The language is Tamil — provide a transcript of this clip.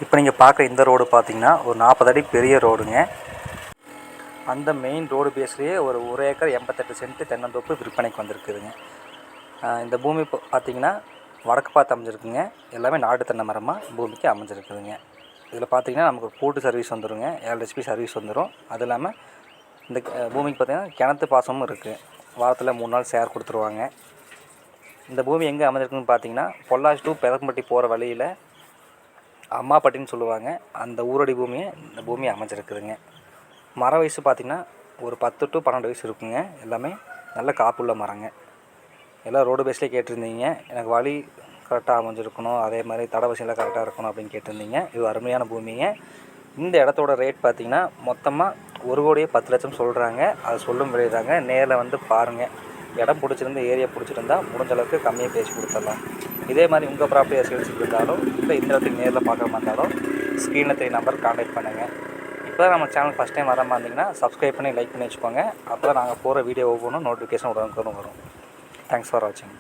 இப்போ நீங்கள் பார்க்குற இந்த ரோடு பார்த்தீங்கன்னா ஒரு 40 அடி பெரிய ரோடுங்க. அந்த மெயின் ரோடு பேஸ்லேயே ஒரு 1 ஏக்கர் 88 சென்ட் தென்னந்தோப்பு விற்பனைக்கு வந்திருக்குதுங்க. இந்த பூமி பார்த்தீங்கன்னா வடக்கு பார்த்து அமைஞ்சிருக்குங்க. எல்லாமே நாட்டு தென்னை மரமாக பூமிக்கு அமைஞ்சிருக்குதுங்க. இதில் பார்த்தீங்கன்னா நமக்கு கூட்டு சர்வீஸ் வந்துடுங்க, 7 HP சர்வீஸ் வந்துடும். அது இல்லாமல் இந்த பூமிக்கு பார்த்திங்கன்னா கிணத்து பாசமும் இருக்குது. வாரத்தில் 3 நாள் சேர் கொடுத்துருவாங்க. இந்த பூமி எங்கே அமைஞ்சிருக்குன்னு பார்த்தீங்கன்னா பொள்ளாச்சி டு பெதம்பட்டி போகிற வழியில் அம்மாப்பட்டின்னு சொல்லுவாங்க. அந்த ஊரடி பூமியை இந்த பூமி அமைஞ்சிருக்குதுங்க. மர வயசு பார்த்திங்கன்னா ஒரு 10 to 12 வயசு இருக்குங்க. எல்லாமே நல்ல காப்புள்ள மரங்க. எல்லாம் ரோடு பேஸ்லேயே கேட்டிருந்தீங்க. எனக்கு வழி கரெக்டாக அமைஞ்சிருக்கணும், அதே மாதிரி தட வசதியெல்லாம் கரெக்டாக இருக்கணும் அப்படின்னு கேட்டிருந்தீங்க. இது அருமையான பூமிங்க. இந்த இடத்தோட ரேட் பார்த்திங்கன்னா மொத்தமாக 1,10,00,000 சொல்கிறாங்க. அது சொல்லும் விலை தாங்க. நேரில் வந்து பாருங்கள். இடம் பிடிச்சிருந்து, ஏரியா பிடிச்சிருந்தா முடிஞ்ச அளவுக்கு கம்மியாக பேசி கொடுத்துடலாம். இதே மாதிரி உங்கள் ப்ராப்பர்ட்டியை சேல்ஸுக்கு இருந்தாலும் இல்லை இந்த இடத்துக்கு நேரில் பார்க்குற மாதிரி இருந்தாலும் ஸ்க்ரீனில் 3 நம்பர் கான்டாக்ட் பண்ணுங்கள். இப்போ நம்ம சேனல் ஃபஸ்ட் டைம் வர மாதிரி இருந்தீங்கன்னா சப்ஸ்கிரைப் பண்ணி லைக் பண்ணி வச்சுக்கோங்க. அப்போ தான் நாங்கள் போகிற வீடியோ ஒவ்வொன்றும் நோட்டிஃபிகேஷன் உடனுக்குடன் வரும். தேங்க்ஸ் ஃபார் வாட்சிங்.